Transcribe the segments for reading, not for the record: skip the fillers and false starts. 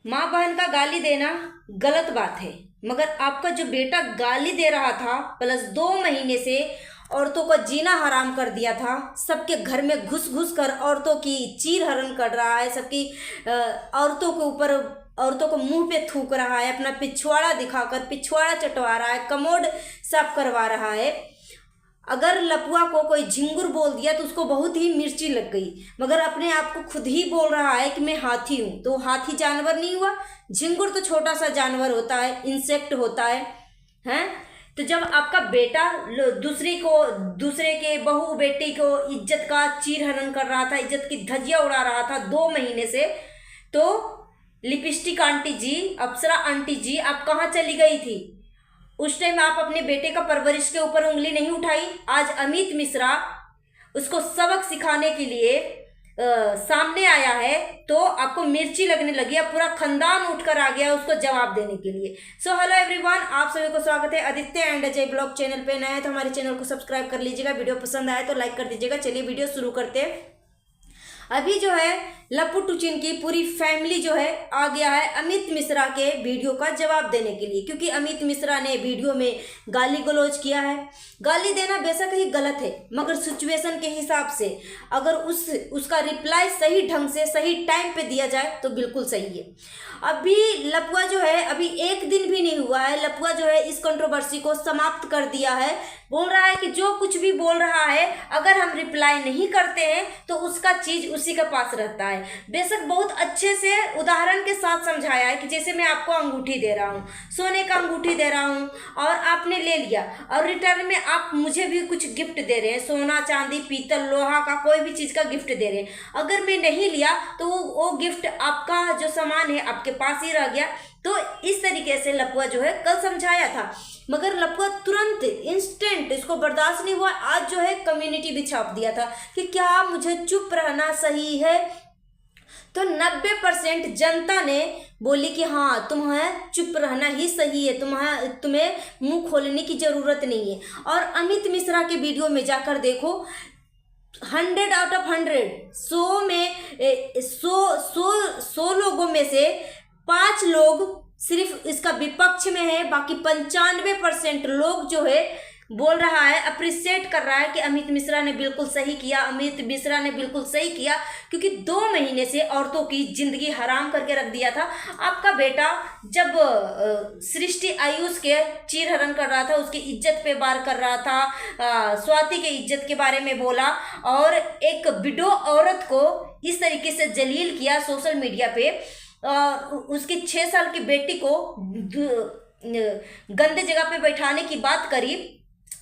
माँ बहन का गाली देना गलत बात है, मगर आपका जो बेटा गाली दे रहा था प्लस 2 महीने से औरतों का जीना हराम कर दिया था, सबके घर में घुस घुस कर औरतों की चीर हरण कर रहा है, सबकी औरतों के ऊपर औरतों को मुंह पे थूक रहा है, अपना पिछवाड़ा दिखाकर पिछवाड़ा चटवा रहा है, कमोड साफ करवा रहा है। अगर लपुआ को कोई झिंगुर बोल दिया तो उसको बहुत ही मिर्ची लग गई, मगर अपने आप को खुद ही बोल रहा है कि मैं हाथी हूँ। तो हाथी जानवर नहीं हुआ, झिंगुर तो छोटा सा जानवर होता है, इंसेक्ट होता है, हैं? तो जब आपका बेटा दूसरे के बहू बेटी को इज्जत का चीरहरण कर रहा था, इज्जत की धज्जियां उड़ा रहा था 2 महीने से, तो लिपस्टिक आंटी जी, अप्सरा आंटी जी, आप कहाँ चली गई थी? उस टाइम आप अपने बेटे का परवरिश के ऊपर उंगली नहीं उठाई। आज अमित मिश्रा उसको सबक सिखाने के लिए सामने आया है तो आपको मिर्ची लगने लगी, अब पूरा खानदान उठकर आ गया उसको जवाब देने के लिए। सो हेलो एवरीवन, आप सभी को स्वागत है Aditya and Ajay blog channel पे। नए हैं तो हमारे चैनल को सब्सक्राइब कर लीजिएगा, वीडियो पसंद आए तो लाइक कर दीजिएगा। चलिए वीडियो शुरू करते हैं। अभी जो है लप्पू टुचिन की पूरी फैमिली जो है आ गया है अमित मिश्रा के वीडियो का जवाब देने के लिए, क्योंकि अमित मिश्रा ने वीडियो में गाली गलौज किया है। गाली देना बेशक ही गलत है, मगर सिचुएशन के हिसाब से अगर उसका रिप्लाई सही ढंग से सही टाइम पे दिया जाए तो बिल्कुल सही है। अभी लपुआ जो है, अभी 1 दिन भी नहीं हुआ है, लपुआ जो है इस कंट्रोवर्सी को समाप्त कर दिया है। बोल रहा है कि जो कुछ भी बोल रहा है अगर हम रिप्लाई नहीं करते हैं तो उसका चीज उसी के पास रहता है। बेशक बहुत अच्छे से उदाहरण के साथ समझाया है कि जैसे मैं आपको अंगूठी दे रहा हूँ, सोने का अंगूठी दे रहा हूँ और आपने ले लिया और रिटर्न में आप मुझे भी कुछ गिफ्ट दे रहे हैं, सोना चांदी पीतल लोहा का कोई भी चीज का गिफ्ट दे रहे हैं। अगर मैं नहीं लिया तो वो गिफ्ट आपका जो सामान है आपके पास ही रह गया। तो इस तरीके से लपुआ जो है कल समझाया था, मगर लपुआ तुरंत इंस्टेंट इसको बर्दाश्त नहीं हुआ। आज जो है कम्युनिटी भी छाप दिया था कि क्या मुझे चुप रहना सही है, तो 90% जनता ने बोली कि हाँ तुम्हें चुप रहना ही सही है, तुम्हें मुंह खोलने की जरूरत नहीं है। और अमित मिश्रा के वीडियो में जाकर देखो, 100 आउट ऑफ 100 100 में 100 लोगों में से 5 लोग सिर्फ इसका विपक्ष में है, बाकी 95% लोग जो है बोल रहा है, अप्रिशिएट कर रहा है कि अमित मिश्रा ने बिल्कुल सही किया, अमित मिश्रा ने बिल्कुल सही किया, क्योंकि 2 महीने से औरतों की जिंदगी हराम करके रख दिया था। आपका बेटा जब सृष्टि आयुष के चीरहरण कर रहा था, उसकी इज्जत पे वार कर रहा था, स्वाति के इज्जत के बारे में बोला और एक विडो औरत को इस तरीके से जलील किया सोशल मीडिया पे, उसकी 6 साल की बेटी को गंदे जगह पे बैठाने की बात करी।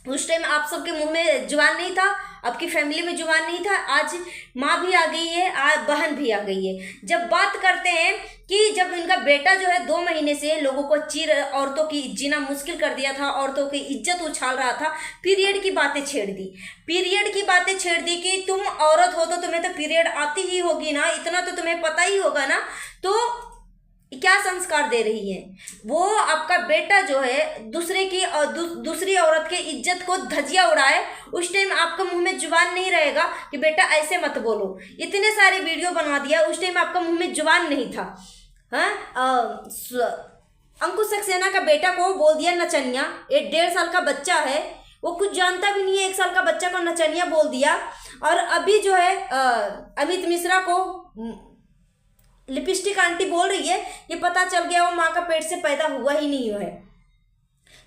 उस टाइम आप सबके मुंह में जुबान नहीं था, आपकी फैमिली में जुबान नहीं था। आज माँ भी आ गई है, आज बहन भी आ गई है। जब बात करते हैं कि जब इनका बेटा जो है 2 महीने से लोगों को औरतों की जीना मुश्किल कर दिया था, औरतों की इज्जत उछाल रहा था, पीरियड की बातें छेड़ दी कि तुम औरत हो तो तुम्हें तो पीरियड आती ही होगी ना, इतना तो तुम्हें पता ही होगा ना। तो क्या संस्कार दे रही है वो? आपका बेटा जो है दूसरी औरत के इज्जत को धज्जियां उड़ाए, उस टाइम आपका मुंह में जुबान नहीं रहेगा कि बेटा ऐसे मत बोलो। इतने सारे वीडियो बनवा दिया, उस टाइम आपका मुंह में जुबान नहीं था। अंकुश सक्सेना का बेटा को बोल दिया नचनिया, 1.5 साल का बच्चा है, वो कुछ जानता भी नहीं है, 1 साल का बच्चा को नचनिया बोल दिया। और अभी जो है अमित मिश्रा को लिपस्टिक आंटी बोल रही है, ये पता चल गया वो माँ का पेट से पैदा हुआ ही नहीं है।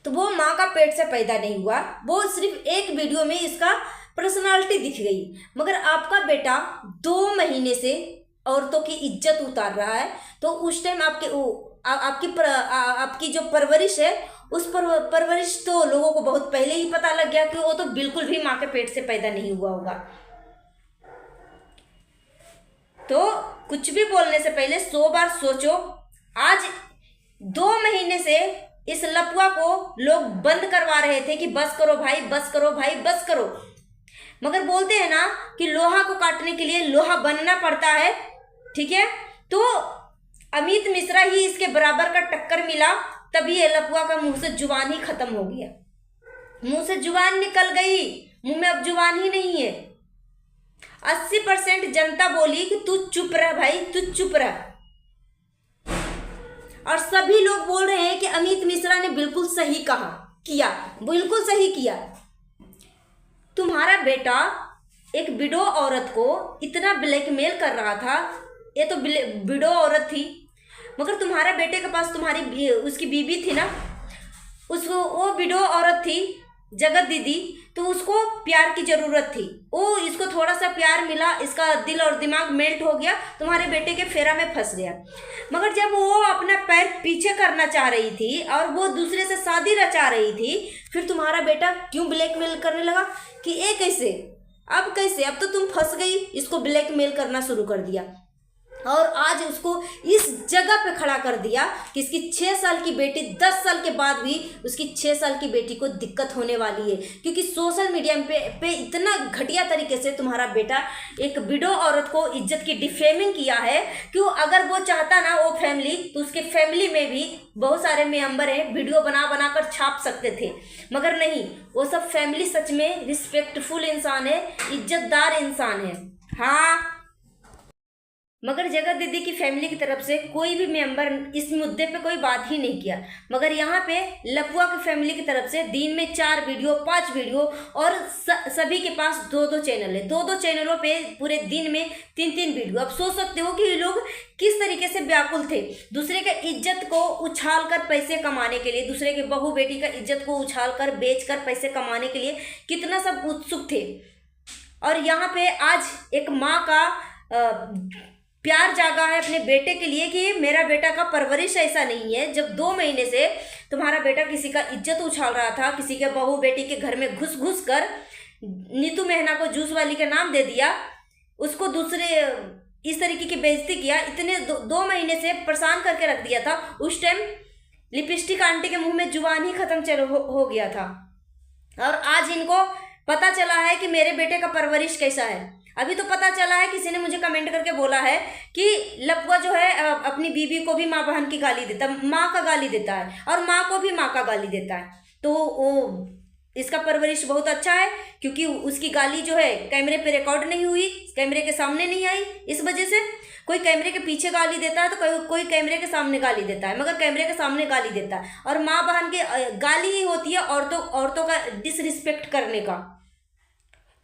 तो वो माँ का पेट से पैदा नहीं हुआ, वो सिर्फ एक वीडियो में इसका पर्सनालिटी दिख गई। मगर आपका बेटा 2 महीने से औरतों की इज्जत उतार रहा है, तो उस टाइम आपकी जो परवरिश है, उस परवरिश तो लोगों को बहुत पहले ही पता लग गया कि वो तो बिल्कुल भी माँ के पेट से पैदा नहीं हुआ होगा। तो कुछ भी बोलने से पहले 100 बार सोचो। आज 2 महीने से इस लपुआ को लोग बंद करवा रहे थे कि बस करो भाई, बस करो भाई, बस करो, मगर बोलते हैं ना कि लोहा को काटने के लिए लोहा बनना पड़ता है, ठीक है। तो अमित मिश्रा ही इसके बराबर का टक्कर मिला, तभी ये लपुआ का मुंह से जुबान ही खत्म हो गया। मुंह से जुबान निकल गई, मुंह में अब जुबान ही नहीं है। 80% जनता बोली कि तू चुप रह भाई, तू चुप रह। और सभी लोग बोल रहे हैं कि अमित मिश्रा ने बिल्कुल सही किया, बिल्कुल सही किया। तुम्हारा बेटा एक विडो औरत को इतना ब्लैकमेल कर रहा था, ये तो विडो औरत थी, मगर तुम्हारे बेटे के पास उसकी बीबी थी ना, उसको वो विडो औरत थी जगत दीदी, तो उसको प्यार की ज़रूरत थी। वो इसको थोड़ा सा प्यार मिला, इसका दिल और दिमाग मेल्ट हो गया, तुम्हारे बेटे के फेरा में फंस गया। मगर जब वो अपना पैर पीछे करना चाह रही थी और वो दूसरे से शादी रचा रही थी, फिर तुम्हारा बेटा क्यों ब्लैकमेल करने लगा कि ये कैसे, अब कैसे, अब तो तुम फंस गई, इसको ब्लैकमेल करना शुरू कर दिया। और आज उसको इस जगह पे खड़ा कर दिया कि इसकी 6 साल की बेटी 10 साल के बाद भी उसकी 6 साल की बेटी को दिक्कत होने वाली है, क्योंकि सोशल मीडिया पे इतना घटिया तरीके से तुम्हारा बेटा एक विडो औरत को इज्जत की डिफेमिंग किया है। क्यों, अगर वो चाहता ना वो फैमिली, तो उसके फैमिली में भी बहुत सारे मेंबर हैं, वीडियो बना कर छाप सकते थे, मगर नहीं, वो सब फैमिली सच में रिस्पेक्टफुल इंसान है, इज्जतदार इंसान है। हाँ, मगर जगत दीदी की फैमिली की तरफ से कोई भी मेंबर इस मुद्दे पे कोई बात ही नहीं किया। मगर यहाँ पे लपुआ की फैमिली की तरफ से दिन में 4 वीडियो 5 वीडियो, और सभी के पास 2-2 चैनल है, 2-2 चैनलों पे पूरे दिन में 3-3 वीडियो। अब सोच सकते हो कि ये लोग किस तरीके से व्याकुल थे, दूसरे के इज्जत को उछाल कर पैसे कमाने के लिए, दूसरे के बहू बेटी का इज्जत को उछाल कर बेच कर पैसे कमाने के लिए कितना सब उत्सुक थे। और यहाँ पे आज एक माँ का प्यार जागा है अपने बेटे के लिए कि मेरा बेटा का परवरिश ऐसा नहीं है। जब 2 महीने से तुम्हारा बेटा किसी का इज्जत उछाल रहा था, किसी के बहू बेटी के घर में घुस कर नीतू मेहना को जूस वाली का नाम दे दिया, उसको दूसरे इस तरीके की बेइज्जती किया, इतने 2 महीने से परेशान करके रख दिया था। उस टाइम लिपस्टिक आंटी के मुंह में जुबान ही खत्म हो गया था, और आज इनको पता चला है कि मेरे बेटे का परवरिश कैसा है। अभी तो पता चला है, किसी ने मुझे कमेंट करके बोला है कि लपुआ जो है अपनी बीबी को भी माँ बहन की गाली देता है, माँ का गाली देता है, और माँ को भी माँ का गाली देता है। तो वो इसका परवरिश बहुत अच्छा है, क्योंकि उसकी गाली जो है कैमरे पे रिकॉर्ड नहीं हुई, कैमरे के सामने नहीं आई। इस वजह से कोई कैमरे के पीछे गाली देता है तो कोई कैमरे के सामने गाली देता है, मगर कैमरे के सामने गाली देता है। और माँ बहन की गाली ही होती है औरतों का डिसरिस्पेक्ट करने का।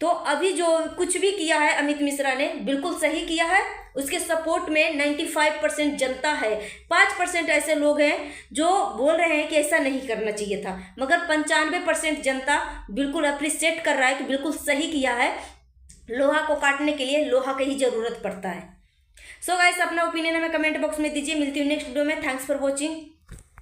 तो अभी जो कुछ भी किया है अमित मिश्रा ने बिल्कुल सही किया है। उसके सपोर्ट में 95% जनता है, 5% ऐसे लोग हैं जो बोल रहे हैं कि ऐसा नहीं करना चाहिए था, मगर 95% जनता बिल्कुल अप्रिशिएट कर रहा है कि बिल्कुल सही किया है। लोहा को काटने के लिए लोहा की ही ज़रूरत पड़ता है। सो गाइस, अपना ओपिनियन हमें कमेंट बॉक्स में दीजिए। मिलती हूँ नेक्स्ट वीडियो में। Thanks for watching.